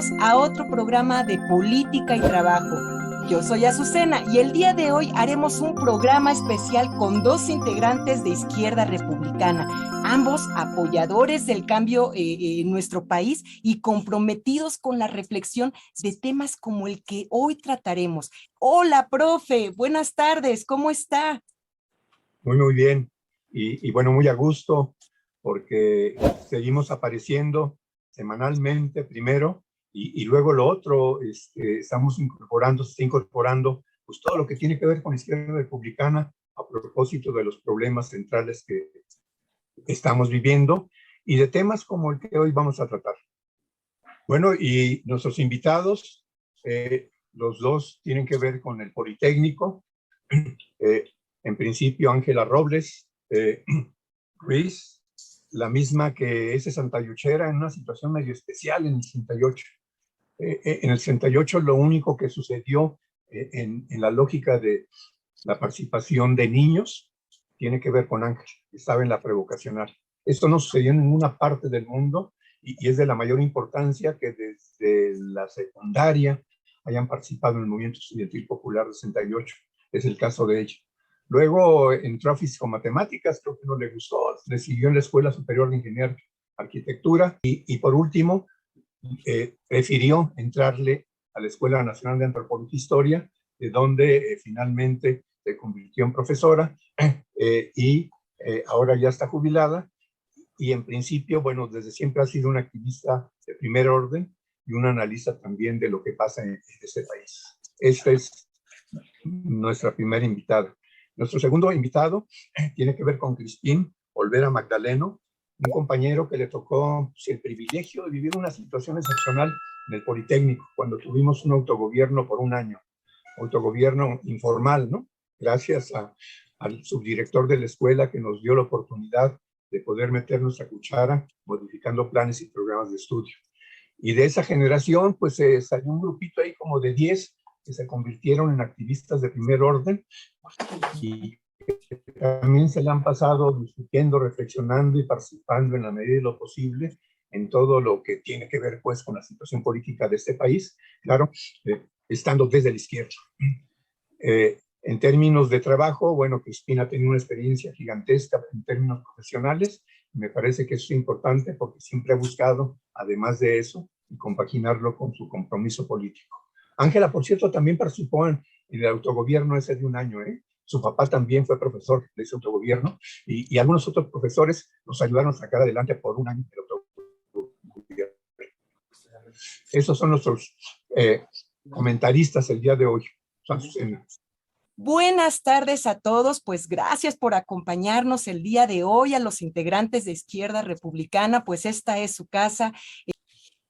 bienvenidos a otro programa de política y trabajo. Yo soy Azucena y el día de hoy haremos un programa especial con dos integrantes de Izquierda Republicana, ambos apoyadores del cambio en nuestro país y comprometidos con la reflexión de temas como el que hoy trataremos. Hola, profe, buenas tardes, ¿cómo está? Muy bien. Bueno, muy a gusto porque seguimos apareciendo semanalmente primero y luego lo otro, estamos incorporando, se está incorporando pues todo lo que tiene que ver con Izquierda Republicana a propósito de los problemas centrales que estamos viviendo y de temas como el que hoy vamos a tratar. Bueno, y nuestros invitados, los dos tienen que ver con el Politécnico. Eh, en principio, Ángela Robles Ruiz, la misma que es de Santayuchera, en una situación medio especial en el 68. En el 68 lo único que sucedió en la lógica de la participación de niños tiene que ver con Ángel, que estaba en la prevocacional. Esto no sucedió en ninguna parte del mundo y es de la mayor importancia que desde la secundaria hayan participado en el movimiento estudiantil popular de 68. Es el caso de ella. Luego entró a físico-matemáticas, creo que no le gustó, le siguió en la Escuela Superior de Ingeniería Arquitectura y por último prefirió entrarle a la Escuela Nacional de Antropología e Historia, de donde finalmente se convirtió en profesora y ahora ya está jubilada y en principio, bueno, desde siempre ha sido una activista de primer orden y una analista también de lo que pasa en este país. Esta es nuestra primera invitada. Nuestro segundo invitado tiene que ver con Crispín Olvera Magdaleno, un compañero que le tocó pues, el privilegio de vivir una situación excepcional en el Politécnico, cuando tuvimos un autogobierno por un año, autogobierno informal, ¿no? Gracias al subdirector de la escuela que nos dio la oportunidad de poder meter nuestra cuchara modificando planes y programas de estudio. Y de esa generación, pues salió un grupito ahí como de 10 que se convirtieron en activistas de primer orden y también se le han pasado discutiendo, reflexionando y participando en la medida de lo posible en todo lo que tiene que ver pues con la situación política de este país, claro, estando desde la izquierda. En términos de trabajo, bueno, Crispina tiene una experiencia gigantesca en términos profesionales. Me parece que eso es importante porque siempre ha buscado, además de eso, compaginarlo con su compromiso político. Ángela, por cierto, también participó en el autogobierno ese de un año, ¿eh? Su papá también fue profesor de ese autogobierno y algunos otros profesores nos ayudaron a sacar adelante por un año el autogobierno. Esos son nuestros comentaristas el día de hoy. Azucena. Buenas tardes a todos, pues gracias por acompañarnos el día de hoy a los integrantes de Izquierda Republicana, pues esta es su casa.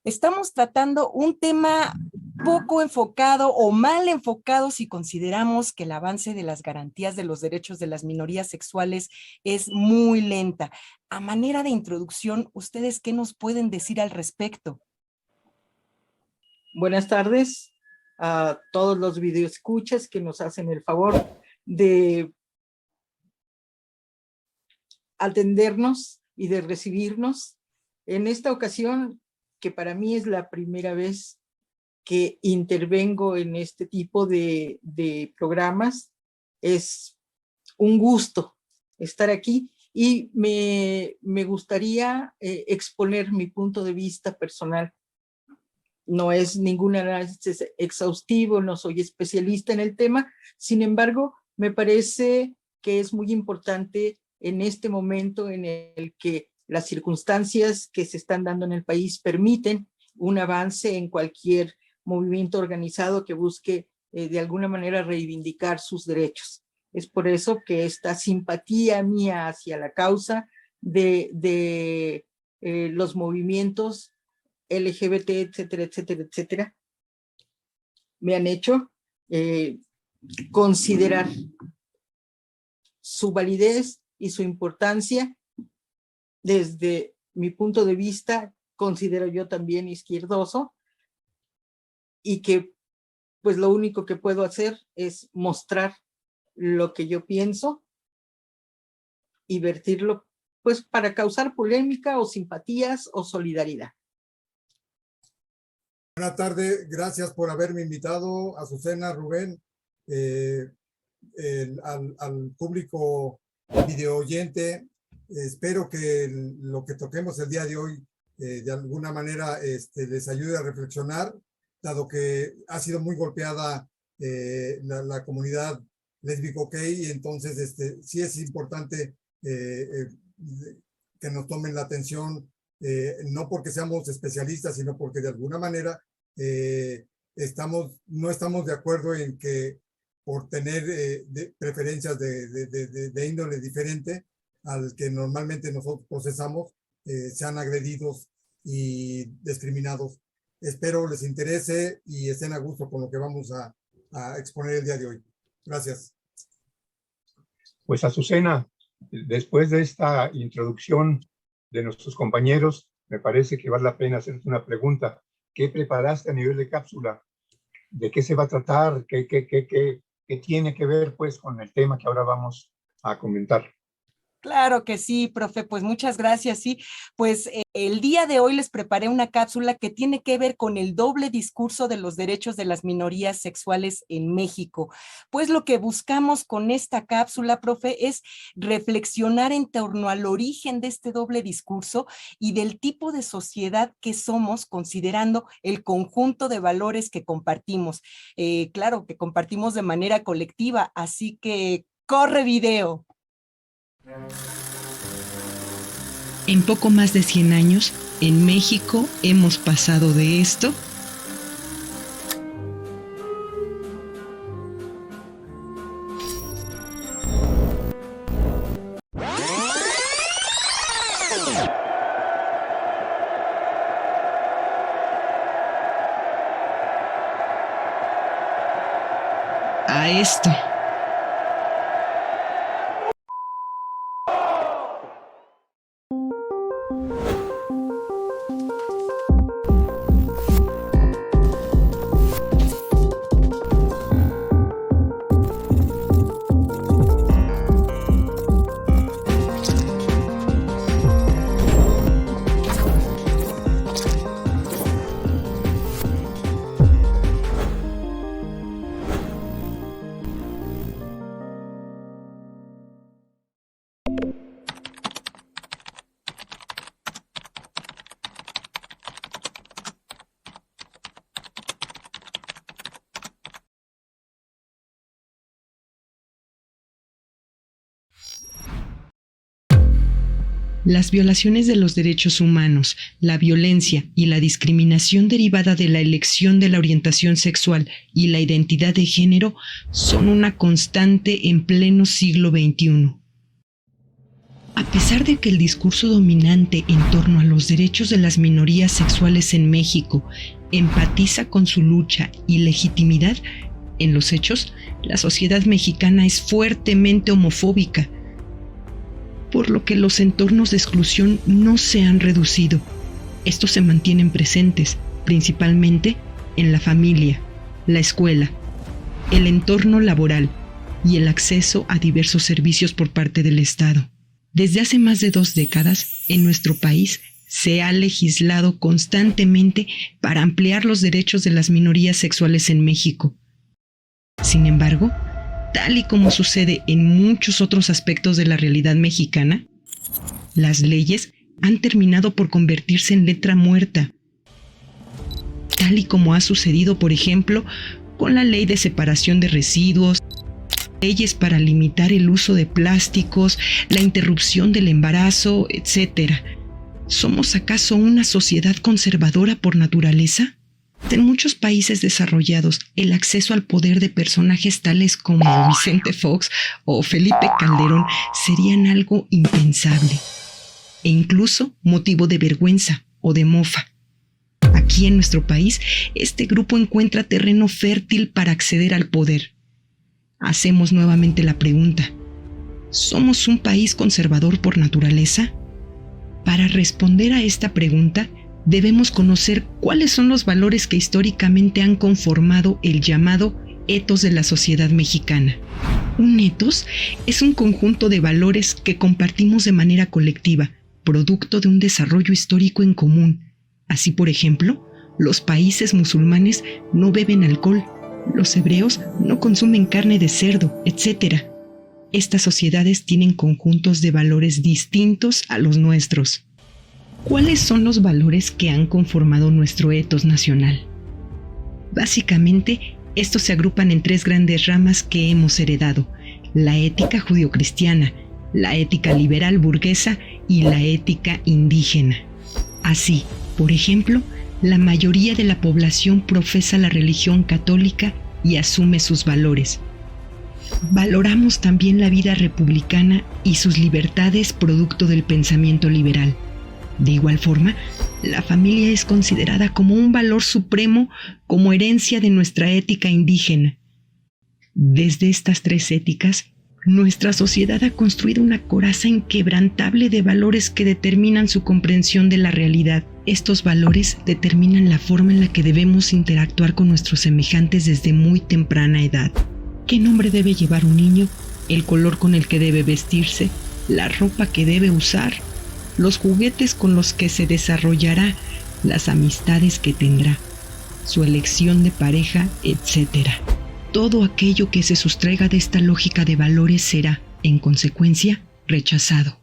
Estamos tratando un tema poco enfocado o mal enfocado si consideramos que el avance de las garantías de los derechos de las minorías sexuales es muy lenta. A manera de introducción, ¿ustedes qué nos pueden decir al respecto? Buenas tardes a todos los videoescuchas que nos hacen el favor de atendernos y de recibirnos. En esta ocasión, que para mí es la primera vez que intervengo en este tipo de programas, es un gusto estar aquí y me gustaría exponer mi punto de vista personal. No es ningún análisis exhaustivo, no soy especialista en el tema, sin embargo, me parece que es muy importante en este momento en el que las circunstancias que se están dando en el país permiten un avance en cualquier movimiento organizado que busque de alguna manera reivindicar sus derechos. Es por eso que esta simpatía mía hacia la causa de los movimientos LGBT, etcétera, etcétera, etcétera, me han hecho considerar su validez y su importancia. Desde mi punto de vista, considero yo también izquierdoso y que pues lo único que puedo hacer es mostrar lo que yo pienso y vertirlo pues para causar polémica o simpatías o solidaridad. Buenas tardes, gracias por haberme invitado, Azucena, Rubén, al público video oyente. Espero que lo que toquemos el día de hoy de alguna manera les ayude a reflexionar, dado que ha sido muy golpeada la comunidad lésbico-gay, y entonces sí es importante que nos tomen la atención, no porque seamos especialistas, sino porque de alguna manera no estamos de acuerdo en que por tener preferencias de índole diferente al que normalmente nosotros procesamos, sean agredidos y discriminados. Espero les interese y estén a gusto con lo que vamos a exponer el día de hoy. Gracias. Pues Azucena, después de esta introducción de nuestros compañeros, me parece que vale la pena hacerte una pregunta. ¿Qué preparaste a nivel de cápsula? ¿De qué se va a tratar? ¿Qué tiene que ver pues con el tema que ahora vamos a comentar? Claro que sí, profe, pues muchas gracias. Sí, pues el día de hoy les preparé una cápsula que tiene que ver con el doble discurso de los derechos de las minorías sexuales en México. Pues lo que buscamos con esta cápsula, profe, es reflexionar en torno al origen de este doble discurso y del tipo de sociedad que somos, considerando el conjunto de valores que compartimos. Claro, que compartimos de manera colectiva, así que corre video. En poco más de 100 años, en México hemos pasado de esto a esto. Las violaciones de los derechos humanos, la violencia y la discriminación derivada de la elección de la orientación sexual y la identidad de género son una constante en pleno siglo XXI. A pesar de que el discurso dominante en torno a los derechos de las minorías sexuales en México empatiza con su lucha y legitimidad, en los hechos, la sociedad mexicana es fuertemente homofóbica, por lo que los entornos de exclusión no se han reducido. Estos se mantienen presentes, principalmente en la familia, la escuela, el entorno laboral y el acceso a diversos servicios por parte del Estado. Desde hace más de 2 décadas, en nuestro país se ha legislado constantemente para ampliar los derechos de las minorías sexuales en México. Sin embargo, tal y como sucede en muchos otros aspectos de la realidad mexicana, las leyes han terminado por convertirse en letra muerta, tal y como ha sucedido, por ejemplo, con la ley de separación de residuos, leyes para limitar el uso de plásticos, la interrupción del embarazo, etc. ¿Somos acaso una sociedad conservadora por naturaleza? En muchos países desarrollados, el acceso al poder de personajes tales como Vicente Fox o Felipe Calderón serían algo impensable, e incluso motivo de vergüenza o de mofa. Aquí en nuestro país, este grupo encuentra terreno fértil para acceder al poder. Hacemos nuevamente la pregunta: ¿somos un país conservador por naturaleza? Para responder a esta pregunta, debemos conocer cuáles son los valores que históricamente han conformado el llamado etos de la sociedad mexicana. Un etos es un conjunto de valores que compartimos de manera colectiva, producto de un desarrollo histórico en común. Así, por ejemplo, Los países musulmanes no beben alcohol, los hebreos no consumen carne de cerdo, etc. Estas sociedades tienen conjuntos de valores distintos a los nuestros. ¿Cuáles son los valores que han conformado nuestro ethos nacional? Básicamente, estos se agrupan en 3 grandes ramas que hemos heredado: la ética judio-cristiana, la ética liberal burguesa y la ética indígena. Así, por ejemplo, la mayoría de la población profesa la religión católica y asume sus valores. Valoramos también la vida republicana y sus libertades producto del pensamiento liberal. De igual forma, la familia es considerada como un valor supremo, como herencia de nuestra ética indígena. Desde estas 3 éticas, nuestra sociedad ha construido una coraza inquebrantable de valores que determinan su comprensión de la realidad. Estos valores determinan la forma en la que debemos interactuar con nuestros semejantes desde muy temprana edad. ¿Qué nombre debe llevar un niño? El color con el que debe vestirse, la ropa que debe usar, los juguetes con los que se desarrollará, las amistades que tendrá, su elección de pareja, etc. Todo aquello que se sustraiga de esta lógica de valores será, en consecuencia, rechazado.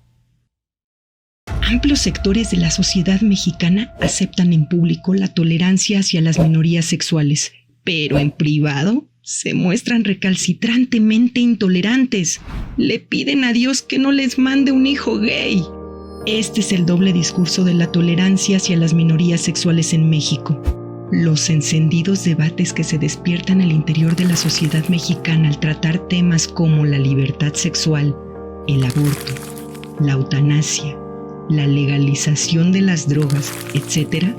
Amplios sectores de la sociedad mexicana aceptan en público la tolerancia hacia las minorías sexuales, pero en privado se muestran recalcitrantemente intolerantes. Le piden a Dios que no les mande un hijo gay. Este es el doble discurso de la tolerancia hacia las minorías sexuales en México. Los encendidos debates que se despiertan al interior de la sociedad mexicana al tratar temas como la libertad sexual, el aborto, la eutanasia, la legalización de las drogas, etc.,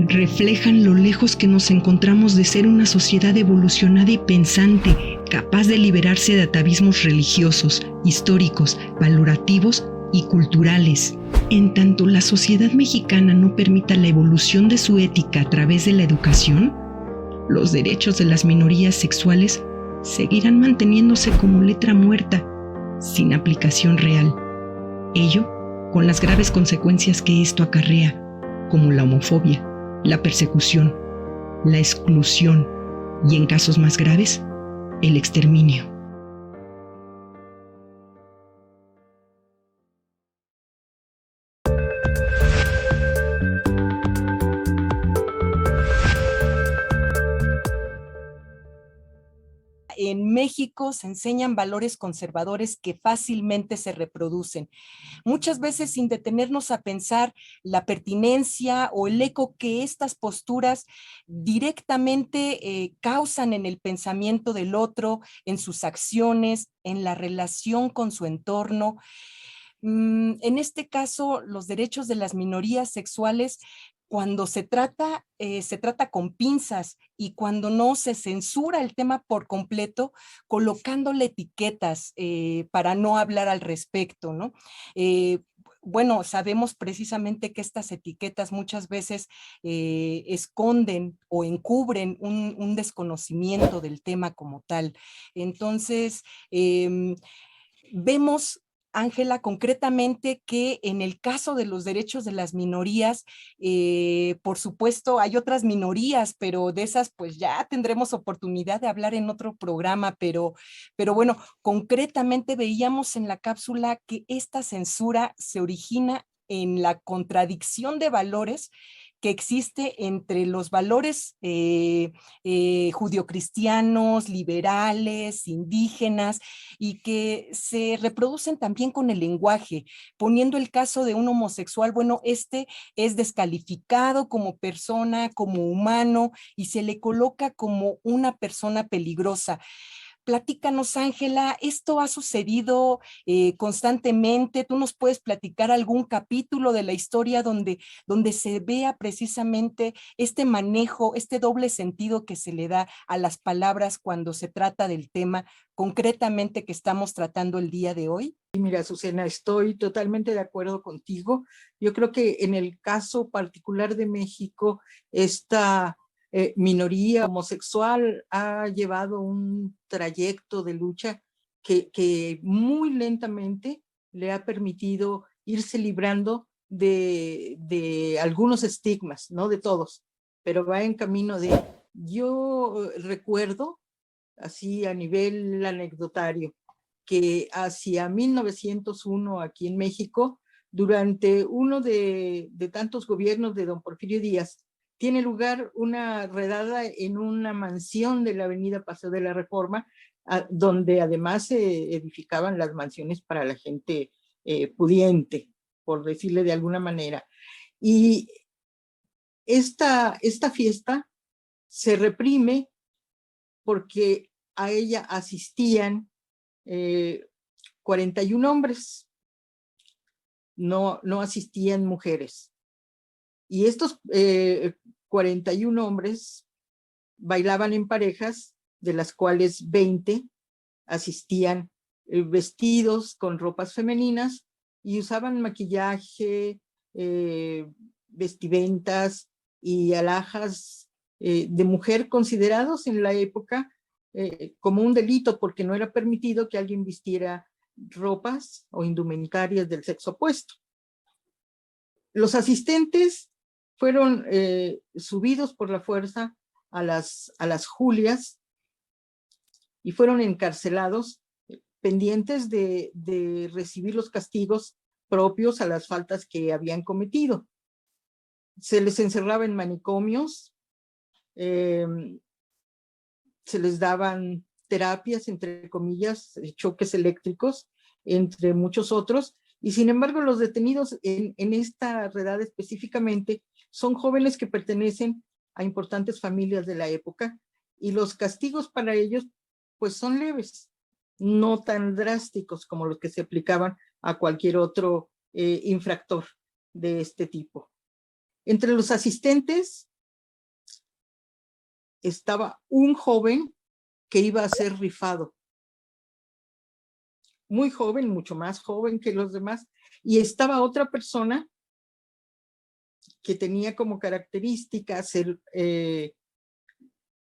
reflejan lo lejos que nos encontramos de ser una sociedad evolucionada y pensante, capaz de liberarse de atavismos religiosos, históricos, valorativos y culturales. En tanto la sociedad mexicana no permita la evolución de su ética a través de la educación, los derechos de las minorías sexuales seguirán manteniéndose como letra muerta, sin aplicación real. Ello con las graves consecuencias que esto acarrea, como la homofobia, la persecución, la exclusión y, en casos más graves, el exterminio. En México se enseñan valores conservadores que fácilmente se reproducen, muchas veces sin detenernos a pensar la pertinencia o el eco que estas posturas directamente causan en el pensamiento del otro, en sus acciones, en la relación con su entorno. En este caso, los derechos de las minorías sexuales, cuando se trata con pinzas, y cuando no, se censura el tema por completo, colocándole etiquetas para no hablar al respecto, ¿no? Bueno, sabemos precisamente que estas etiquetas muchas veces esconden o encubren un desconocimiento del tema como tal. Entonces, vemos, Ángela, concretamente que en el caso de los derechos de las minorías, por supuesto hay otras minorías, pero de esas pues ya tendremos oportunidad de hablar en otro programa, pero bueno, concretamente veíamos en la cápsula que esta censura se origina en la contradicción de valores que existe entre los valores judio-cristianos, liberales, indígenas, y que se reproducen también con el lenguaje. Poniendo el caso de un homosexual, bueno, este es descalificado como persona, como humano, y se le coloca como una persona peligrosa. Platícanos, Ángela, ¿esto ha sucedido constantemente? ¿Tú nos puedes platicar algún capítulo de la historia donde se vea precisamente este manejo, este doble sentido que se le da a las palabras cuando se trata del tema concretamente que estamos tratando el día de hoy? Mira, Azucena, estoy totalmente de acuerdo contigo. Yo creo que en el caso particular de México, esta minoría homosexual ha llevado un trayecto de lucha que muy lentamente le ha permitido irse librando de algunos estigmas, no de todos, pero va en camino de... Yo recuerdo, así a nivel anecdotario, que hacia 1901 aquí en México, durante uno de tantos gobiernos de don Porfirio Díaz, tiene lugar una redada en una mansión de la avenida Paseo de la Reforma, donde además se edificaban las mansiones para la gente pudiente, por decirle de alguna manera. Y esta fiesta se reprime porque a ella asistían 41 hombres, no asistían mujeres. Y estos 41 hombres bailaban en parejas, de las cuales 20 asistían vestidos con ropas femeninas y usaban maquillaje, vestimentas y alhajas de mujer, considerados en la época como un delito, porque no era permitido que alguien vistiera ropas o indumentarias del sexo opuesto. Los asistentes fueron subidos por la fuerza a las Julias y fueron encarcelados, pendientes de recibir los castigos propios a las faltas que habían cometido. Se les encerraba en manicomios, se les daban terapias, entre comillas, choques eléctricos, entre muchos otros, y sin embargo los detenidos en esta redada específicamente son jóvenes que pertenecen a importantes familias de la época, y los castigos para ellos pues son leves, no tan drásticos como los que se aplicaban a cualquier otro infractor de este tipo. Entre los asistentes estaba un joven que iba a ser rifado, muy joven, mucho más joven que los demás, y estaba otra persona que tenía como característica ser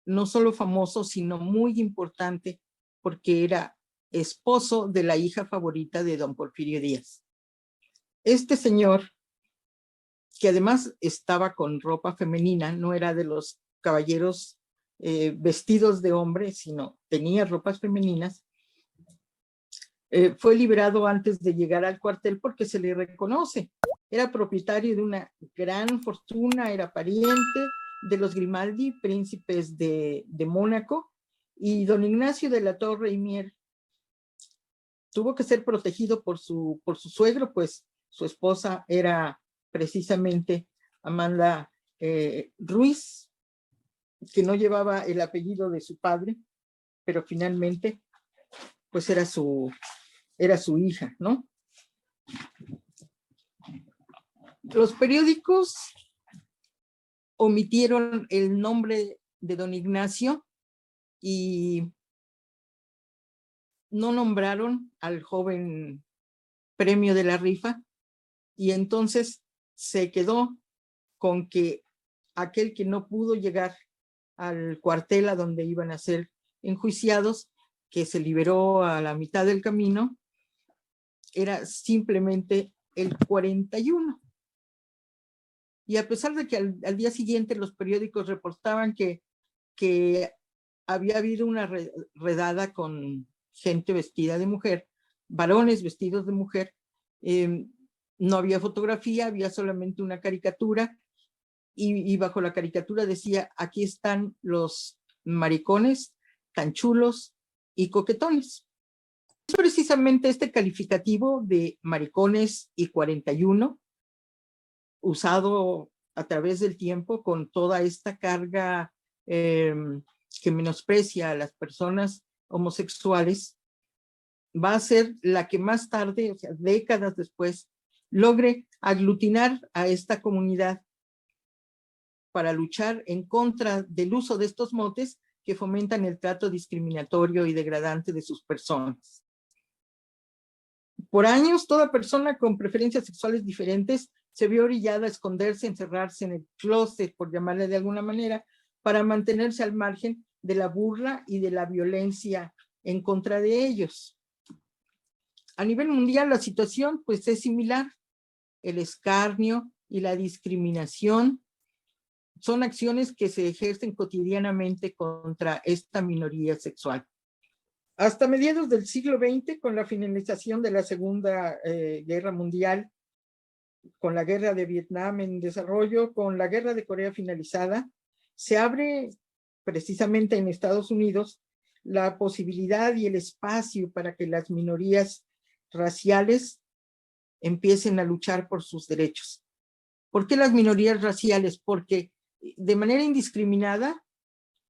no solo famoso, sino muy importante, porque era esposo de la hija favorita de don Porfirio Díaz. Este señor, que además estaba con ropa femenina, no era de los caballeros vestidos de hombre, sino tenía ropas femeninas, fue liberado antes de llegar al cuartel porque se le reconoce. Era propietario de una gran fortuna, era pariente de los Grimaldi, príncipes de Mónaco, y don Ignacio de la Torre y Mier tuvo que ser protegido por su suegro, pues su esposa era precisamente Amanda Ruiz, que no llevaba el apellido de su padre, pero finalmente pues era su hija, ¿no? Los periódicos omitieron el nombre de don Ignacio y no nombraron al joven premio de la rifa, y entonces se quedó con que aquel que no pudo llegar al cuartel a donde iban a ser enjuiciados, que se liberó a la mitad del camino, era simplemente el 41. Y a pesar de que al día siguiente los periódicos reportaban que había habido una redada con gente vestida de mujer, varones vestidos de mujer, no había fotografía, había solamente una caricatura, y bajo la caricatura decía: aquí están los maricones tan chulos y coquetones. Es precisamente este calificativo de maricones y 41, usado a través del tiempo con toda esta carga que menosprecia a las personas homosexuales, va a ser la que más tarde, o sea, décadas después, logre aglutinar a esta comunidad para luchar en contra del uso de estos motes que fomentan el trato discriminatorio y degradante de sus personas. Por años, toda persona con preferencias sexuales diferentes se vio orillada a esconderse, encerrarse en el closet, por llamarle de alguna manera, para mantenerse al margen de la burla y de la violencia en contra de ellos. A nivel mundial, la situación pues es similar. El escarnio y la discriminación son acciones que se ejercen cotidianamente contra esta minoría sexual. Hasta mediados del siglo XX, con la finalización de la Segunda Guerra Mundial, con la guerra de Vietnam en desarrollo, con la guerra de Corea finalizada, se abre precisamente en Estados Unidos la posibilidad y el espacio para que las minorías raciales empiecen a luchar por sus derechos. ¿Por qué las minorías raciales? Porque de manera indiscriminada,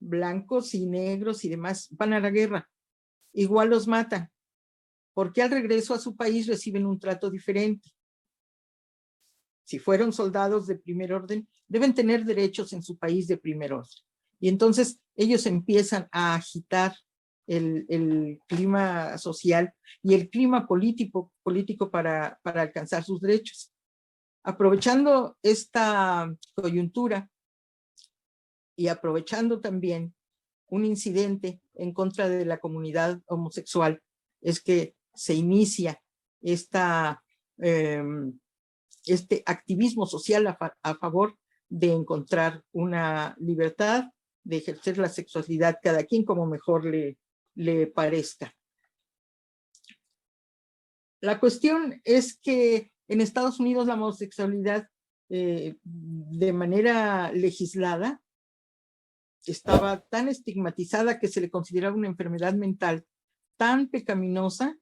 blancos y negros y demás van a la guerra, igual los matan, porque al regreso a su país reciben un trato diferente. Si fueron soldados de primer orden, deben tener derechos en su país de primer orden. Y entonces ellos empiezan a agitar el clima social y el clima político para alcanzar sus derechos. Aprovechando esta coyuntura y aprovechando también un incidente en contra de la comunidad homosexual, es que se inicia este activismo social a favor de encontrar una libertad, de ejercer la sexualidad cada quien como mejor le parezca. La cuestión es que en Estados Unidos la homosexualidad de manera legislada estaba tan estigmatizada que se le consideraba una enfermedad mental tan pecaminosa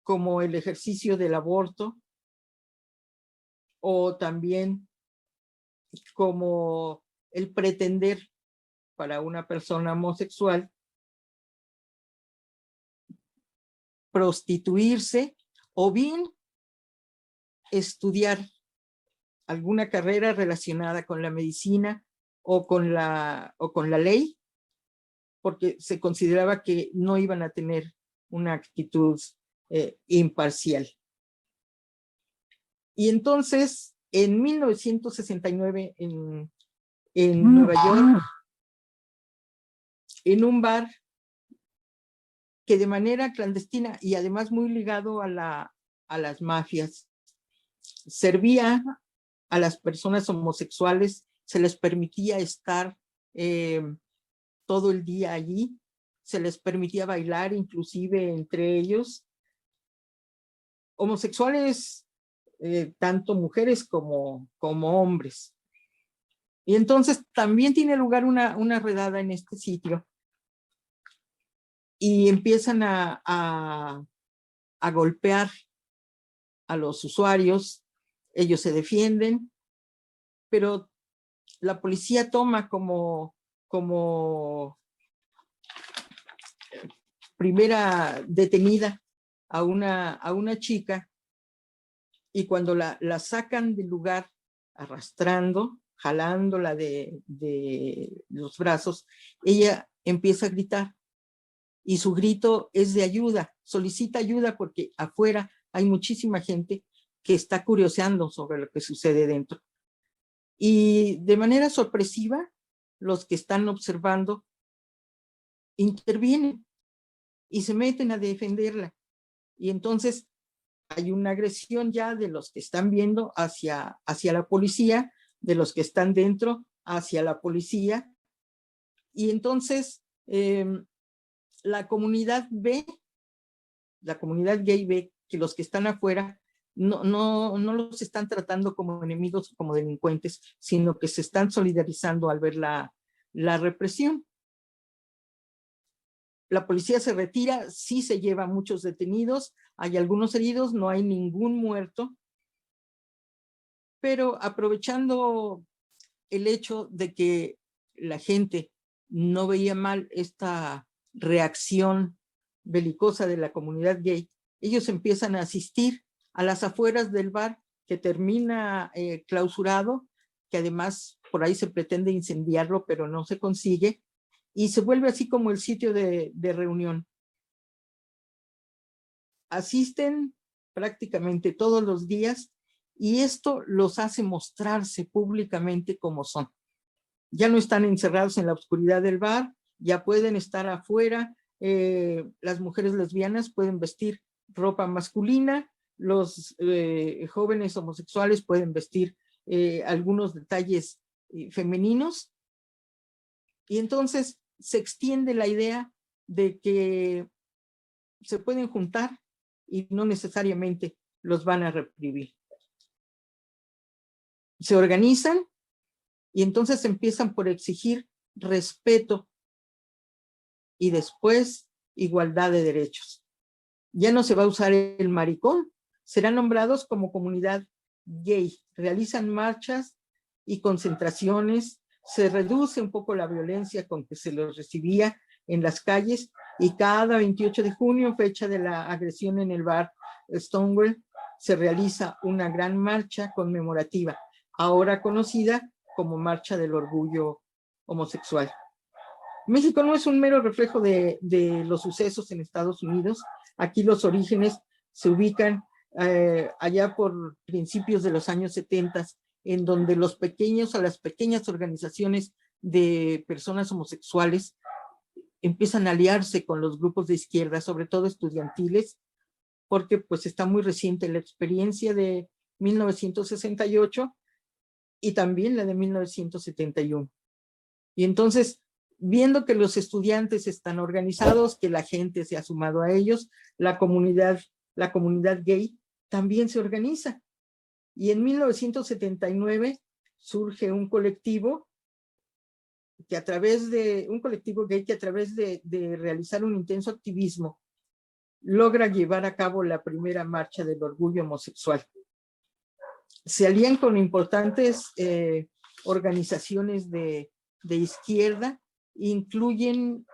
como el ejercicio del aborto, o también como el pretender para una persona homosexual prostituirse o bien estudiar alguna carrera relacionada con la medicina o con la ley, porque se consideraba que no iban a tener una actitud imparcial. Y entonces, en 1969, en Nueva York, en un bar que de manera clandestina y además muy ligado a las mafias, servía a las personas homosexuales, se les permitía estar todo el día allí, se les permitía bailar inclusive entre ellos, homosexuales, tanto mujeres como hombres. Y entonces también tiene lugar una redada en este sitio y empiezan a golpear a los usuarios. Ellos se defienden, pero la policía toma como primera detenida a una chica, y cuando la sacan del lugar arrastrando, jalándola de los brazos, ella empieza a gritar, y su grito es de ayuda, solicita ayuda porque afuera hay muchísima gente que está curioseando sobre lo que sucede dentro. Y de manera sorpresiva, los que están observando intervienen y se meten a defenderla. Y entonces hay una agresión ya de los que están viendo hacia la policía, de los que están dentro hacia la policía. Y entonces la comunidad gay ve que los que están afuera no los están tratando como enemigos o como delincuentes, sino que se están solidarizando al ver la represión. La policía se retira, sí se lleva muchos detenidos, hay algunos heridos, no hay ningún muerto, pero aprovechando el hecho de que la gente no veía mal esta reacción belicosa de la comunidad gay, ellos empiezan a asistir a las afueras del bar, que termina clausurado, que además por ahí se pretende incendiarlo, pero no se consigue, y se vuelve así como el sitio de reunión. Asisten prácticamente todos los días y esto los hace mostrarse públicamente como son. Ya no están encerrados en la oscuridad del bar, ya pueden estar afuera. Las mujeres lesbianas pueden vestir ropa masculina, los jóvenes homosexuales pueden vestir algunos detalles femeninos, y entonces se extiende la idea de que se pueden juntar y no necesariamente los van a reprimir. Se organizan y entonces empiezan por exigir respeto y después igualdad de derechos. Ya no se va a usar el maricón, serán nombrados como comunidad gay, realizan marchas y concentraciones, se reduce un poco la violencia con que se los recibía en las calles, y cada 28 de junio, fecha de la agresión en el bar Stonewall, se realiza una gran marcha conmemorativa, ahora conocida como Marcha del Orgullo Homosexual. México no es un mero reflejo de los sucesos en Estados Unidos. Aquí los orígenes se ubican allá por principios de los años 70, en donde las pequeñas organizaciones de personas homosexuales empiezan a aliarse con los grupos de izquierda, sobre todo estudiantiles, porque pues está muy reciente la experiencia de 1968 y también la de 1971. Y entonces, viendo que los estudiantes están organizados, que la gente se ha sumado a ellos, la comunidad gay también se organiza. Y en 1979 surge un colectivo gay que a través de realizar un intenso activismo logra llevar a cabo la primera marcha del orgullo homosexual. Se alían con importantes organizaciones de izquierda, incluyen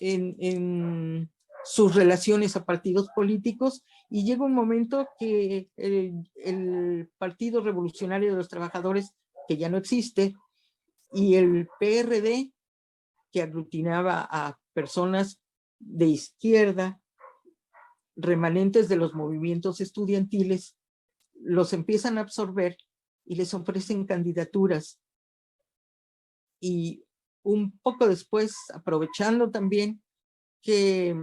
en sus relaciones a partidos políticos, y llega un momento que el Partido Revolucionario de los Trabajadores, que ya no existe, y el PRD, que aglutinaba a personas de izquierda, remanentes de los movimientos estudiantiles, los empiezan a absorber y les ofrecen candidaturas. Y un poco después, aprovechando también que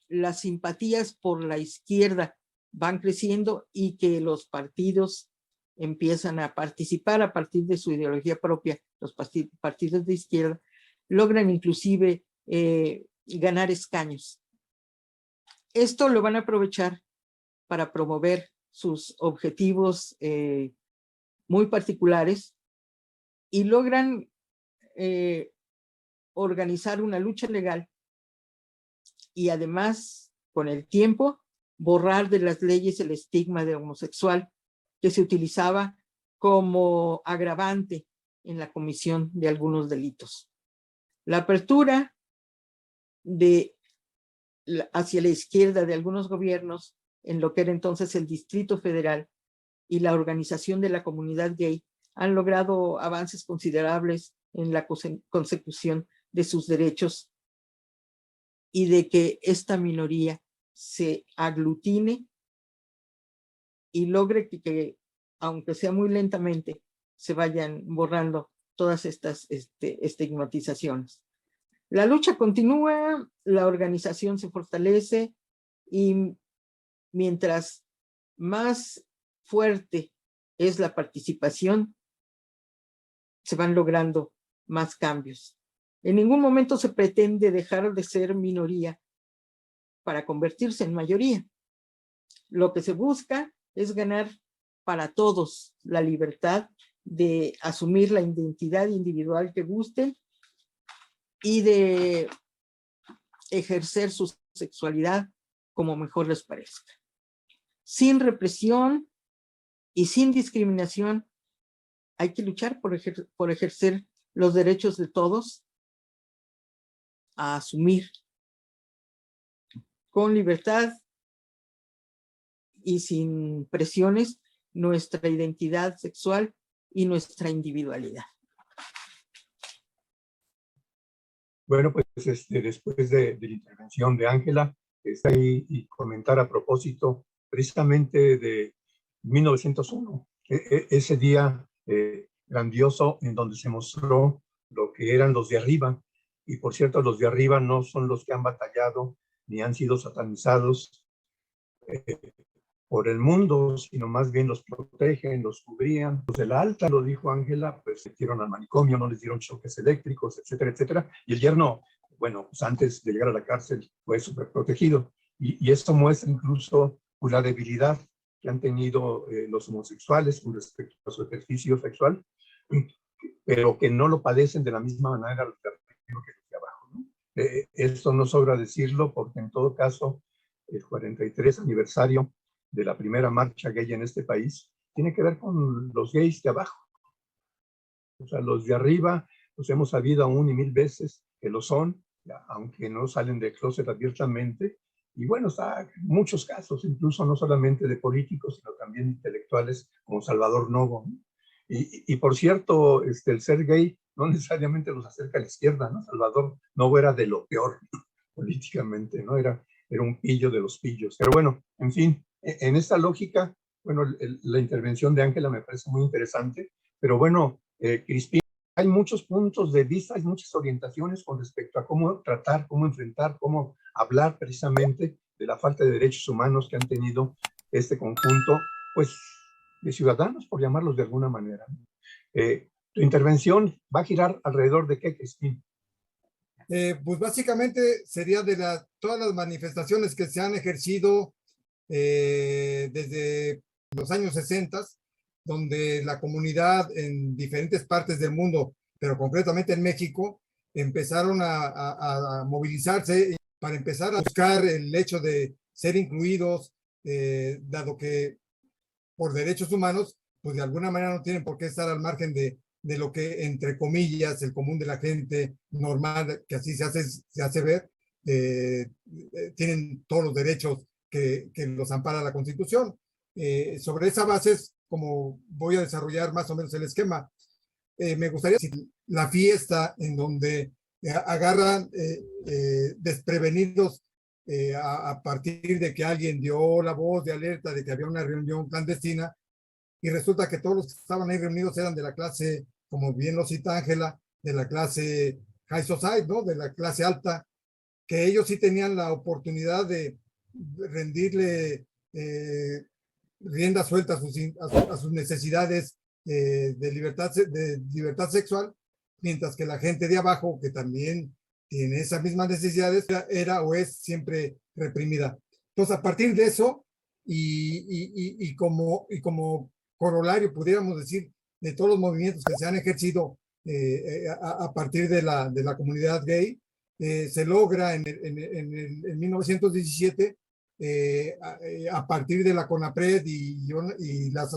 las simpatías por la izquierda van creciendo y que los partidos empiezan a participar a partir de su ideología propia, los partidos de izquierda logran inclusive ganar escaños. Esto lo van a aprovechar para promover sus objetivos muy particulares, y logran organizar una lucha legal y además, con el tiempo, borrar de las leyes el estigma de homosexual que se utilizaba como agravante en la comisión de algunos delitos. La apertura hacia la izquierda de algunos gobiernos en lo que era entonces el Distrito Federal y la organización de la comunidad gay han logrado avances considerables en la consecución de sus derechos y de que esta minoría se aglutine y logre que aunque sea muy lentamente, se vayan borrando todas estas estigmatizaciones. La lucha continúa, la organización se fortalece, y mientras más fuerte es la participación, se van logrando más cambios. En ningún momento se pretende dejar de ser minoría para convertirse en mayoría. Lo que se busca es ganar para todos la libertad de asumir la identidad individual que gusten y de ejercer su sexualidad como mejor les parezca. Sin represión y sin discriminación, hay que luchar por ejercer los derechos de todos a asumir con libertad y sin presiones nuestra identidad sexual y nuestra individualidad. Bueno, pues después de la intervención de Ángela, y comentar a propósito precisamente de 1901, ese día grandioso en donde se mostró lo que eran los de arriba. Y por cierto, los de arriba no son los que han batallado ni han sido satanizados por el mundo, sino más bien los protegen, los cubrían. Los de la alta, lo dijo Ángela, pues se metieron al manicomio, no les dieron choques eléctricos, etcétera, etcétera. Y el yerno, bueno, pues antes de llegar a la cárcel fue súper protegido. Y esto muestra incluso pues, la debilidad que han tenido los homosexuales con respecto a su ejercicio sexual, pero que no lo padecen de la misma manera los de arriba que los de abajo, ¿no? Esto no sobra decirlo porque en todo caso el 43 aniversario de la primera marcha gay en este país tiene que ver con los gays de abajo. O sea, los de arriba los hemos sabido aún y mil veces que lo son, aunque no salen del closet abiertamente. Y bueno, está muchos casos, incluso no solamente de políticos, sino también intelectuales como Salvador Novo, ¿no? Y por cierto, el ser gay no necesariamente los acerca a la izquierda, ¿no? Salvador Novo era de lo peor políticamente, ¿no? Era un pillo de los pillos. Pero bueno, en fin, en esta lógica, bueno, la intervención de Ángela me parece muy interesante, pero bueno, Crispín, hay muchos puntos de vista, hay muchas orientaciones con respecto a cómo tratar, cómo enfrentar, cómo hablar precisamente de la falta de derechos humanos que han tenido este conjunto, pues, de ciudadanos, por llamarlos de alguna manera. Tu intervención va a girar alrededor de qué, Crispín. Pues básicamente sería de todas las manifestaciones que se han ejercido desde los años 60, donde la comunidad en diferentes partes del mundo, pero concretamente en México, empezaron a movilizarse para empezar a buscar el hecho de ser incluidos, dado que por derechos humanos, pues de alguna manera no tienen por qué estar al margen de lo que, entre comillas, el común de la gente normal, que así se hace ver, tienen todos los derechos que los ampara la Constitución. Sobre esa base es como voy a desarrollar más o menos el esquema. Me gustaría decir la fiesta en donde agarran desprevenidos a partir de que alguien dio la voz de alerta de que había una reunión clandestina y resulta que todos los que estaban ahí reunidos eran de la clase, como bien lo cita Ángela, de la clase high society, ¿no? De la clase alta, que ellos sí tenían la oportunidad de rendirle rienda suelta a sus necesidades de libertad sexual, mientras que la gente de abajo, que también tiene esas mismas necesidades, era o es siempre reprimida. Entonces, a partir de eso, y como corolario, pudiéramos decir, de todos los movimientos que se han ejercido a partir de la comunidad gay, se logra en 1917, a partir de la CONAPRED y las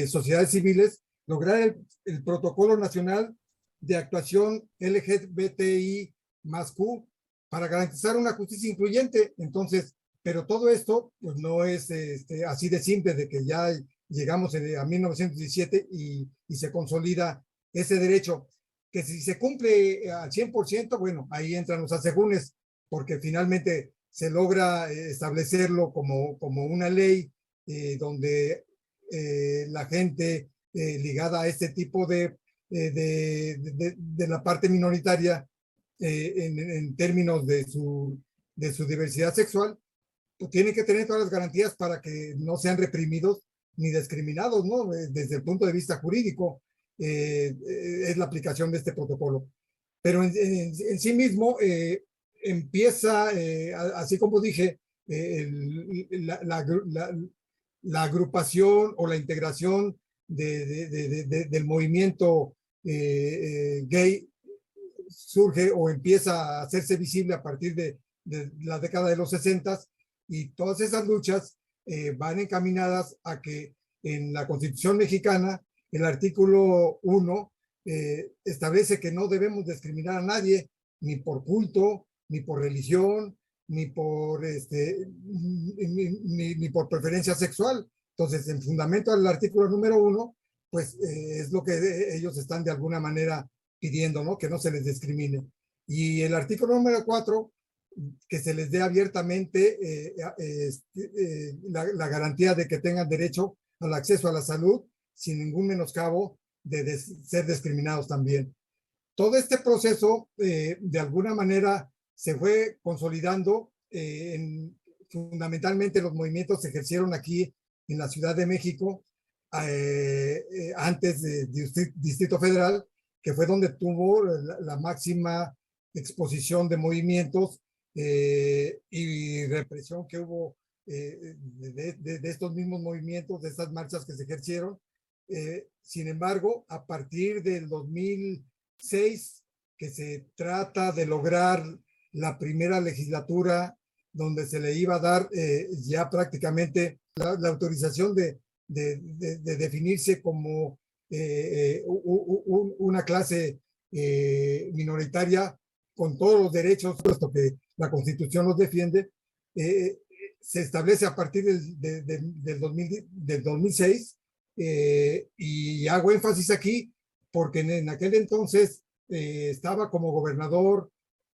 sociedades civiles, lograr el Protocolo Nacional de Actuación LGBTI más Q para garantizar una justicia incluyente. Entonces, pero todo esto pues no es así de simple, de que ya llegamos a 1917 y se consolida ese derecho, que si se cumple al 100%, bueno, ahí entran los asegúnes, porque finalmente se logra establecerlo como una ley donde la gente ligada a este tipo de la parte minoritaria en términos de su diversidad sexual, pues tienen que tener todas las garantías para que no sean reprimidos ni discriminados, ¿no? Desde el punto de vista jurídico, es la aplicación de este protocolo. Pero en sí mismo empieza, así como dije, la agrupación o la integración del movimiento gay surge o empieza a hacerse visible a partir de la década de los 60, y todas esas luchas van encaminadas a que en la Constitución mexicana el artículo 1 establece que no debemos discriminar a nadie, ni por culto, ni por religión, ni por ni por preferencia sexual. Entonces, en fundamento del artículo número 1, pues es lo que ellos están de alguna manera pidiendo, ¿no? Que no se les discrimine. Y el artículo número 4, que se les dé abiertamente la garantía de que tengan derecho al acceso a la salud sin ningún menoscabo de ser discriminados también. Todo este proceso, de alguna manera, se fue consolidando fundamentalmente los movimientos se ejercieron aquí en la Ciudad de México, antes de Distrito Federal, que fue donde tuvo la máxima exposición de movimientos y represión que hubo de estos mismos movimientos, de estas marchas que se ejercieron. Sin embargo, a partir del 2006, que se trata de lograr la primera legislatura donde se le iba a dar ya prácticamente la autorización de definirse como una clase minoritaria con todos los derechos, puesto que la Constitución los defiende, se establece a partir del 2006, y hago énfasis aquí porque en aquel entonces estaba como gobernador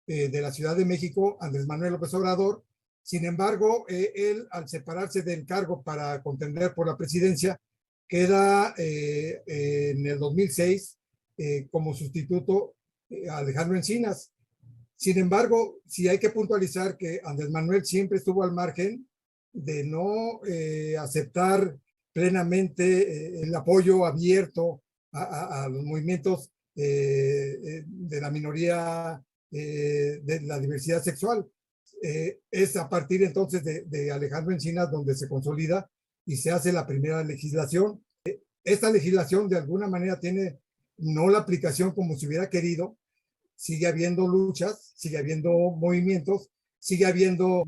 de la Ciudad de México Andrés Manuel López Obrador. Sin embargo, él, al separarse del cargo para contender por la presidencia, queda en el 2006 como sustituto Alejandro Encinas. Sin embargo, sí hay que puntualizar que Andrés Manuel siempre estuvo al margen de no aceptar plenamente el apoyo abierto a los movimientos de la minoría de la diversidad sexual. Es a partir entonces de Alejandro Encinas donde se consolida y se hace la primera legislación. Esta legislación de alguna manera tiene no la aplicación como se hubiera querido. Sigue habiendo luchas, sigue habiendo movimientos, sigue habiendo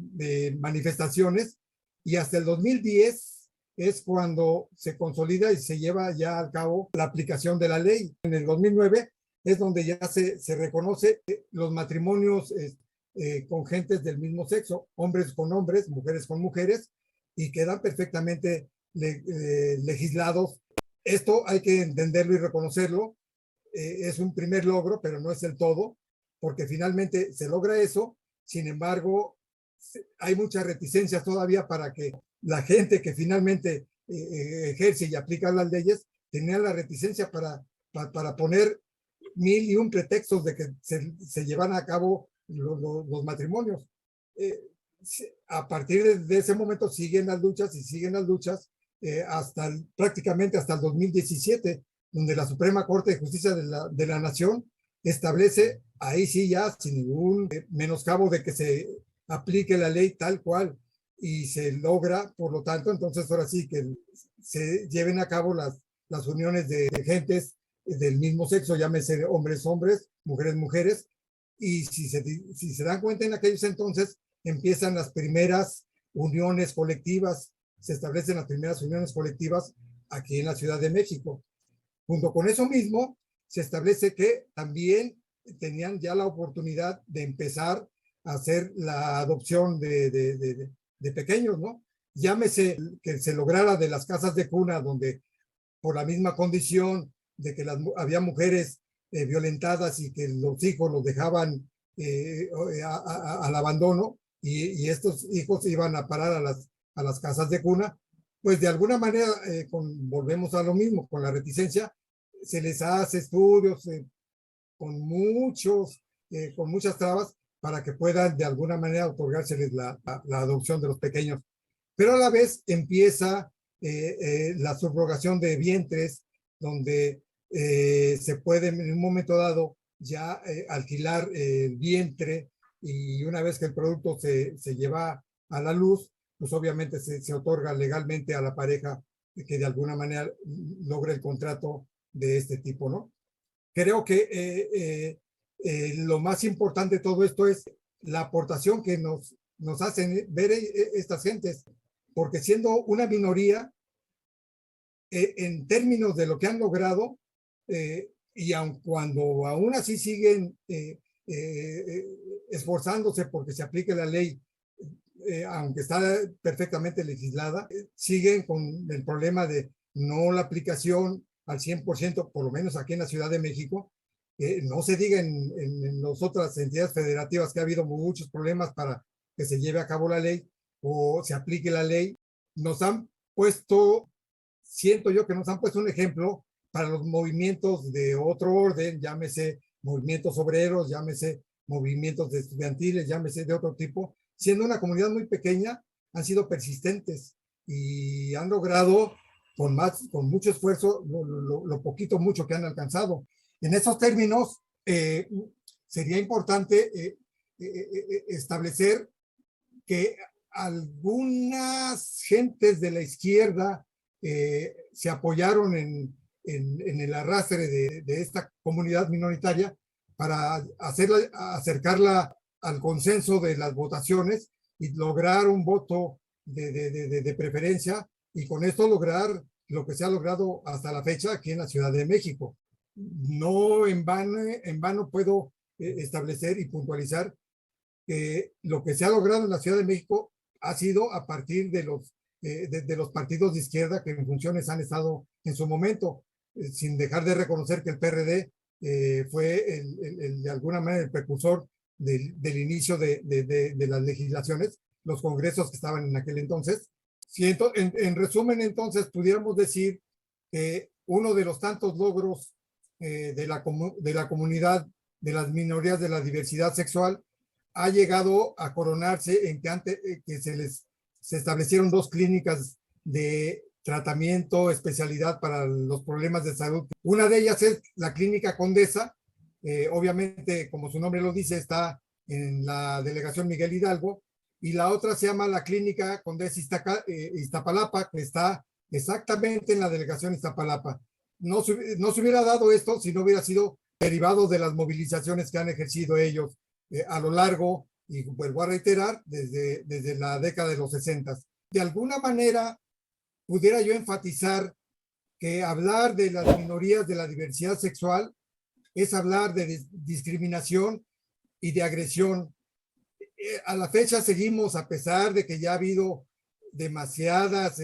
manifestaciones, y hasta el 2010 es cuando se consolida y se lleva ya a cabo la aplicación de la ley. En el 2009 es donde ya se reconoce los matrimonios con gentes del mismo sexo, hombres con hombres, mujeres con mujeres, y quedan perfectamente legislados. Esto hay que entenderlo y reconocerlo. Es un primer logro, pero no es el todo, porque finalmente se logra eso. Sin embargo, hay muchas reticencias todavía para que la gente que finalmente ejerce y aplica las leyes tenía la reticencia para poner 1001 pretextos de que se llevan a cabo los matrimonios. A partir de ese momento siguen las luchas y siguen las luchas prácticamente hasta el 2017, donde la Suprema Corte de Justicia de la Nación establece, ahí sí ya sin ningún menoscabo de que se aplique la ley tal cual, y se logra, por lo tanto, entonces ahora sí que se lleven a cabo las uniones de gentes del mismo sexo, llámese hombres, hombres, mujeres, mujeres, y si se dan cuenta en aquellos entonces empiezan las primeras uniones colectivas, se establecen las primeras uniones colectivas aquí en la Ciudad de México. Junto con eso mismo, se establece que también tenían ya la oportunidad de empezar a hacer la adopción de pequeños, ¿no? Llámese que se lograra de las casas de cuna, donde por la misma condición de que había mujeres violentadas y que los hijos los dejaban al abandono, y estos hijos iban a parar a las casas de cuna, pues de alguna manera, volvemos a lo mismo, con la reticencia, se les hace estudios con muchas trabas para que puedan de alguna manera otorgárseles la adopción de los pequeños. Pero a la vez empieza la subrogación de vientres, donde se puede en un momento dado ya alquilar el vientre, y una vez que el producto se lleva a la luz, pues obviamente se otorga legalmente a la pareja que de alguna manera logre el contrato de este tipo, ¿no? Creo que lo más importante de todo esto es la aportación que nos hacen ver estas gentes, porque siendo una minoría, en términos de lo que han logrado, y cuando aún así siguen esforzándose porque se aplique la ley, aunque está perfectamente legislada, siguen con el problema de no la aplicación al 100%, por lo menos aquí en la Ciudad de México. No se diga en las otras entidades federativas, que ha habido muchos problemas para que se lleve a cabo la ley o se aplique la ley. Nos han puesto, siento yo que nos han puesto un ejemplo para los movimientos de otro orden, llámese movimientos obreros, llámese movimientos estudiantiles, llámese de otro tipo, siendo una comunidad muy pequeña, han sido persistentes y han logrado con mucho esfuerzo lo poquito, mucho que han alcanzado. En esos términos, sería importante establecer que algunas gentes de la izquierda se apoyaron en el arrastre de esta comunidad minoritaria para acercarla al consenso de las votaciones y lograr un voto de preferencia, y con esto lograr lo que se ha logrado hasta la fecha aquí en la Ciudad de México. No en vano puedo establecer y puntualizar que lo que se ha logrado en la Ciudad de México ha sido a partir de los partidos de izquierda que en funciones han estado en su momento, sin dejar de reconocer que el PRD fue de alguna manera el precursor del inicio de las legislaciones, los congresos que estaban en aquel entonces. En resumen, entonces, pudiéramos decir que uno de los tantos logros de la comunidad, de las minorías, de la diversidad sexual, ha llegado a coronarse en que se establecieron 2 clínicas de tratamiento, especialidad para los problemas de salud. Una de ellas es la Clínica Condesa, obviamente, como su nombre lo dice, está en la delegación Miguel Hidalgo, y la otra se llama la Clínica Condesa Iztapalapa, que está exactamente en la delegación Iztapalapa. No se hubiera dado esto si no hubiera sido derivado de las movilizaciones que han ejercido ellos a lo largo, y vuelvo a reiterar, desde la década de los 60. De alguna manera, pudiera yo enfatizar que hablar de las minorías, de la diversidad sexual, es hablar de discriminación y de agresión. A la fecha seguimos, a pesar de que ya ha habido demasiadas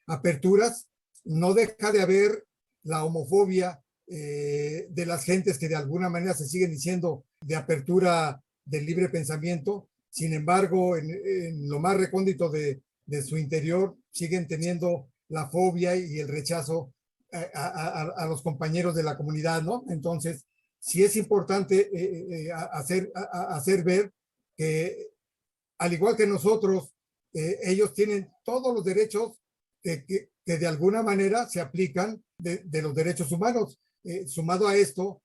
aperturas, no deja de haber la homofobia de las gentes que de alguna manera se siguen diciendo de apertura del libre pensamiento. Sin embargo, en lo más recóndito de su interior siguen teniendo la fobia y el rechazo a los compañeros de la comunidad, ¿no? Entonces, sí es importante hacer ver que, al igual que nosotros, ellos tienen todos los derechos que de alguna manera se aplican de los derechos humanos. Sumado a esto,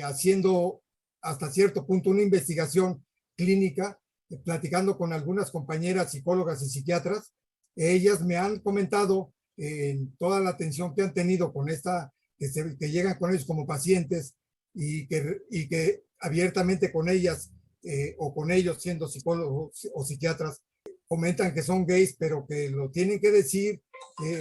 haciendo hasta cierto punto una investigación clínica, platicando con algunas compañeras psicólogas y psiquiatras, ellas me han comentado en toda la atención que han tenido con que llegan con ellos como pacientes y que abiertamente con ellas o con ellos siendo psicólogos o psiquiatras comentan que son gays, pero que lo tienen que decir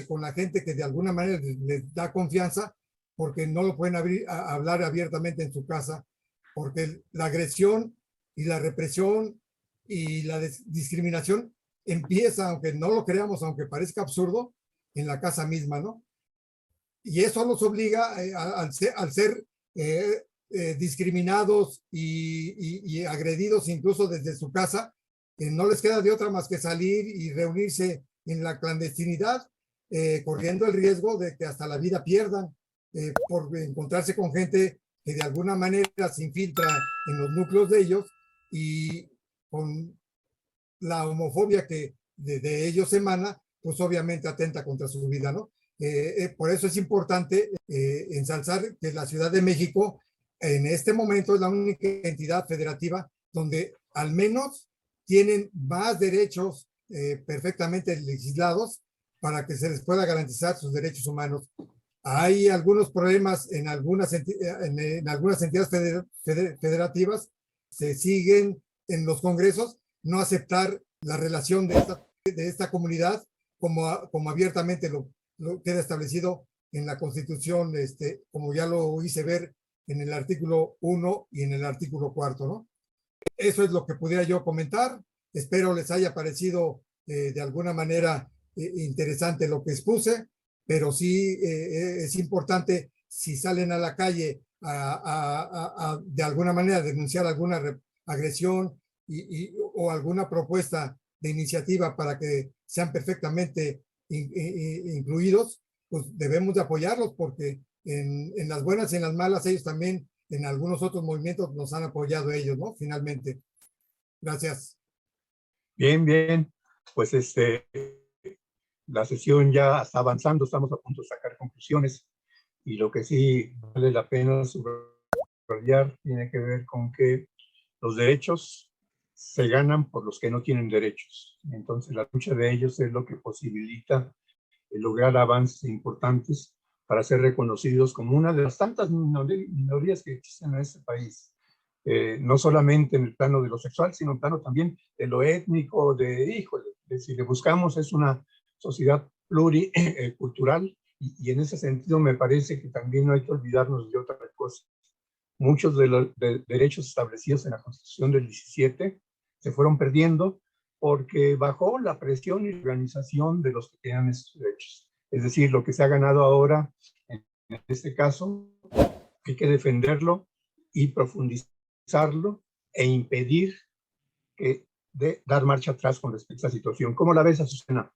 con la gente que de alguna manera les da confianza, porque no lo pueden hablar abiertamente en su casa, porque la agresión y la represión y la discriminación empieza, aunque no lo creamos, aunque parezca absurdo, en la casa misma, ¿no? Y eso los obliga al ser discriminados y agredidos incluso desde su casa, no les queda de otra más que salir y reunirse en la clandestinidad, corriendo el riesgo de que hasta la vida pierdan por encontrarse con gente que de alguna manera se infiltra en los núcleos de ellos, y con la homofobia que de ellos emana, pues obviamente atenta contra su vida, ¿no? Por eso es importante ensalzar que la Ciudad de México en este momento es la única entidad federativa donde al menos tienen más derechos perfectamente legislados para que se les pueda garantizar sus derechos humanos. Hay algunos problemas en algunas entidades federativas, se siguen en los congresos no aceptar la relación de esta comunidad como abiertamente lo queda establecido en la Constitución, como ya lo hice ver en el artículo 1 y en el artículo 4, ¿no? Eso es lo que pudiera yo comentar. Espero les haya parecido de alguna manera interesante lo que expuse, pero sí es importante, si salen a la calle de alguna manera denunciar alguna agresión o alguna propuesta de iniciativa para que sean perfectamente incluidos, pues debemos de apoyarlos, porque en las buenas y en las malas ellos también en algunos otros movimientos nos han apoyado ellos, ¿no? Finalmente. Gracias. Bien, bien. pues la sesión ya está avanzando, estamos a punto de sacar conclusiones y lo que sí vale la pena subrayar tiene que ver con que los derechos se ganan por los que no tienen derechos. Entonces la lucha de ellos es lo que posibilita lograr avances importantes para ser reconocidos como una de las tantas minorías que existen en este país. No solamente en el plano de lo sexual, sino en el plano también de lo étnico, si le buscamos es una sociedad pluricultural y en ese sentido me parece que también no hay que olvidarnos de otra cosa. Muchos de los derechos establecidos en la Constitución del 17 se fueron perdiendo porque bajó la presión y organización de los que tenían esos derechos. Es decir, lo que se ha ganado ahora, en este caso, hay que defenderlo y profundizarlo e impedir dar marcha atrás con respecto a esta situación. ¿Cómo la ves, Azucena?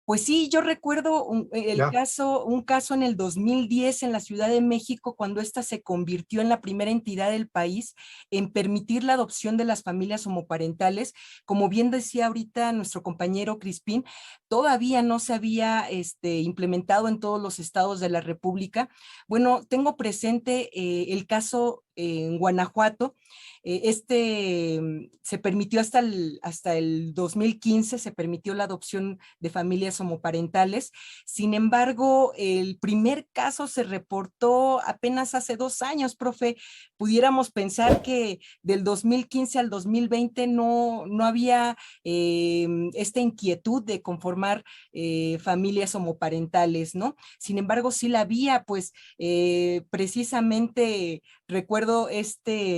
Pues sí, yo recuerdo un caso en el 2010 en la Ciudad de México, cuando ésta se convirtió en la primera entidad del país en permitir la adopción de las familias homoparentales. Como bien decía ahorita nuestro compañero Crispín, todavía no se había implementado en todos los estados de la República. Bueno, tengo presente el caso en Guanajuato. Se permitió hasta el 2015, se permitió la adopción de familias homoparentales. Sin embargo, el primer caso se reportó apenas hace 2 años, profe. Pudiéramos pensar que del 2015 al 2020 no había esta inquietud de conformar familias homoparentales, ¿no? Sin embargo, sí la había, pues precisamente recuerdo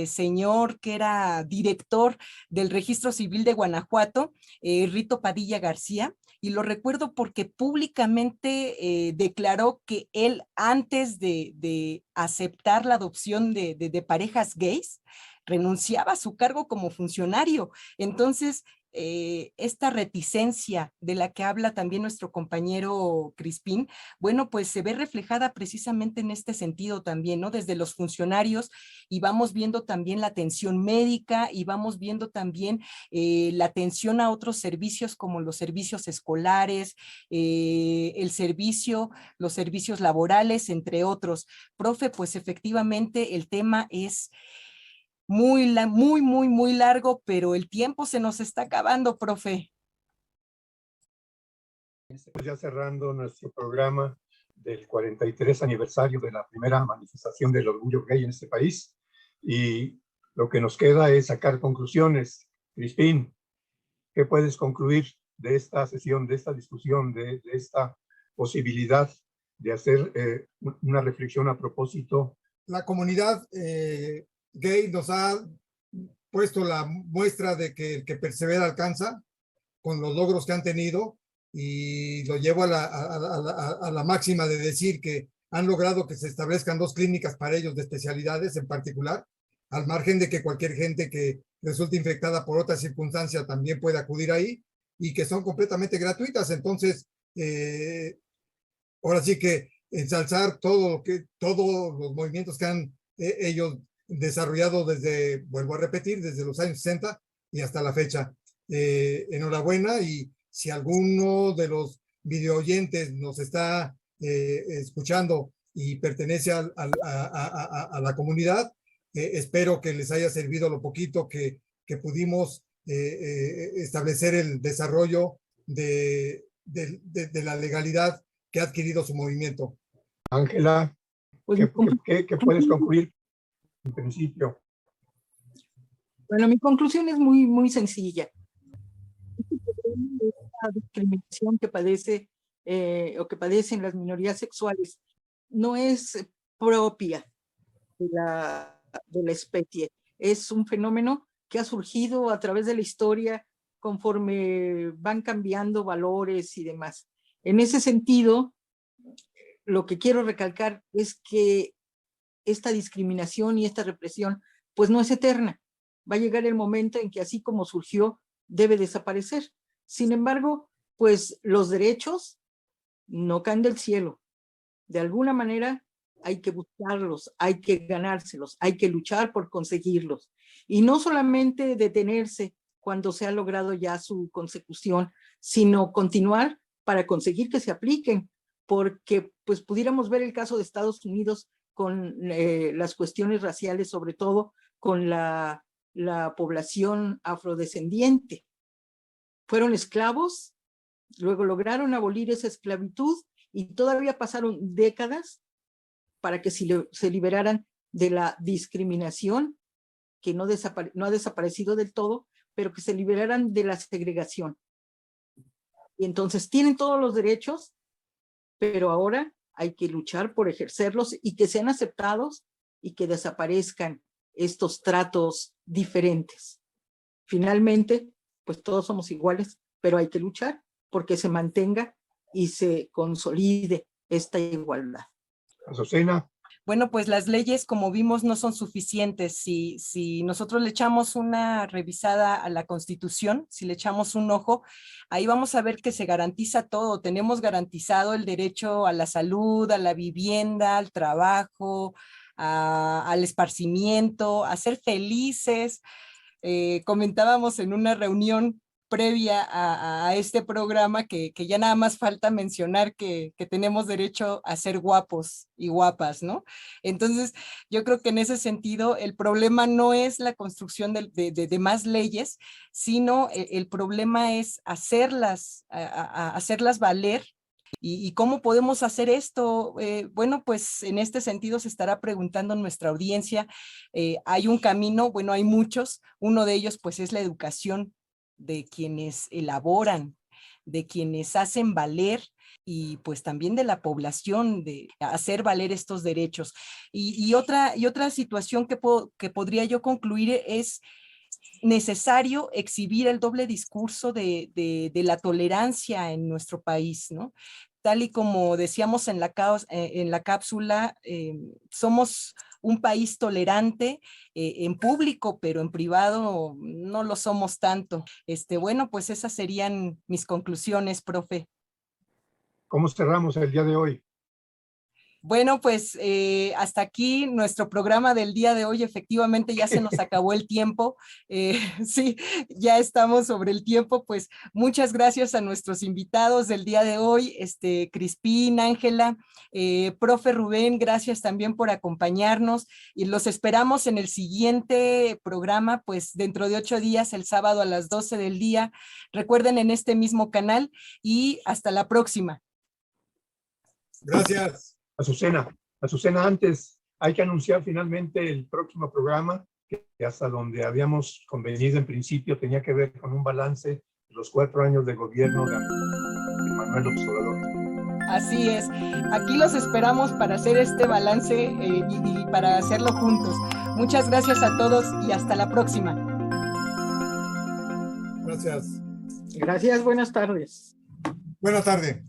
señor que era director del Registro Civil de Guanajuato, Rito Padilla García, y lo recuerdo porque públicamente declaró que él, antes de aceptar la adopción de parejas gays, renunciaba a su cargo como funcionario. Entonces, esta reticencia de la que habla también nuestro compañero Crispín, bueno, pues se ve reflejada precisamente en este sentido también, ¿no? Desde los funcionarios, y vamos viendo también la atención médica y vamos viendo también la atención a otros servicios como los servicios escolares, los servicios laborales, entre otros. Profe, pues efectivamente el tema es muy largo, pero el tiempo se nos está acabando, profe. Ya cerrando nuestro programa del 43 aniversario de la primera manifestación del orgullo gay en este país, y lo que nos queda es sacar conclusiones. Crispín, ¿qué puedes concluir de esta sesión, de esta discusión, de esta posibilidad de hacer una reflexión a propósito? La comunidad gay nos ha puesto la muestra de que el que persevera alcanza con los logros que han tenido, y lo llevo a la máxima de decir que han logrado que se establezcan 2 clínicas para ellos de especialidades en particular, al margen de que cualquier gente que resulte infectada por otra circunstancia también puede acudir ahí, y que son completamente gratuitas. Entonces, ahora sí que ensalzar todos los movimientos que han ellos desarrollado desde, vuelvo a repetir, desde los años 60 y hasta la fecha. Enhorabuena, y si alguno de los video oyentes nos está escuchando y pertenece a la comunidad, espero que les haya servido lo poquito que pudimos establecer el desarrollo de la legalidad que ha adquirido su movimiento. Ángela, Pues, ¿qué puedes concluir en principio? bueno, mi conclusión es muy sencilla. La discriminación que padece o que padecen las minorías sexuales no es propia de la especie. Es un fenómeno que ha surgido a través de la historia conforme van cambiando valores y demás. En ese sentido, lo que quiero recalcar es que esta discriminación y esta represión pues no es eterna. Va a llegar el momento en que, así como surgió, debe desaparecer. Sin embargo, pues los derechos no caen del cielo. De alguna manera hay que buscarlos, hay que ganárselos, hay que luchar por conseguirlos. Y no solamente detenerse cuando se ha logrado ya su consecución, sino continuar para conseguir que se apliquen, porque pues pudiéramos ver el caso de Estados Unidos con las cuestiones raciales, sobre todo con la población afrodescendiente. Fueron esclavos, luego lograron abolir esa esclavitud y todavía pasaron décadas para que se liberaran de la discriminación, que no ha desaparecido del todo, pero que se liberaran de la segregación. Y entonces tienen todos los derechos, pero ahora hay que luchar por ejercerlos y que sean aceptados y que desaparezcan estos tratos diferentes. Finalmente, pues todos somos iguales, pero hay que luchar porque se mantenga y se consolide esta igualdad. Azucena. Bueno, pues las leyes, como vimos, no son suficientes. Si nosotros le echamos una revisada a la Constitución, si le echamos un ojo, ahí vamos a ver que se garantiza todo. Tenemos garantizado el derecho a la salud, a la vivienda, al trabajo, al esparcimiento, a ser felices. Comentábamos en una reunión previa a este programa que ya nada más falta mencionar que tenemos derecho a ser guapos y guapas, ¿no? Entonces, yo creo que en ese sentido el problema no es la construcción de más leyes, sino el problema es hacerlas valer. ¿Y cómo podemos hacer esto? Bueno, pues en este sentido se estará preguntando nuestra audiencia. Hay un camino, bueno, hay muchos. Uno de ellos pues es la educación de quienes elaboran, de quienes hacen valer y pues también de la población de hacer valer estos derechos. Y otra situación que podría yo concluir es necesario exhibir el doble discurso de la tolerancia en nuestro país, ¿no? Tal y como decíamos en la cápsula, somos un país tolerante en público, pero en privado no lo somos tanto. Bueno, pues esas serían mis conclusiones, profe. ¿Cómo cerramos el día de hoy? Bueno, pues hasta aquí nuestro programa del día de hoy. Efectivamente ya se nos acabó el tiempo. Sí, ya estamos sobre el tiempo. Pues muchas gracias a nuestros invitados del día de hoy, Crispín, Ángela, profe Rubén, gracias también por acompañarnos y los esperamos en el siguiente programa, pues dentro de 8 días, el sábado a las 12 del día. Recuerden, en este mismo canal y hasta la próxima. Gracias. Azucena, antes hay que anunciar finalmente el próximo programa, que hasta donde habíamos convenido en principio tenía que ver con un balance de los 4 años de gobierno de Manuel López Obrador. Así es, aquí los esperamos para hacer este balance y para hacerlo juntos. Muchas gracias a todos y hasta la próxima. Gracias. Gracias, buenas tardes. Buenas tardes.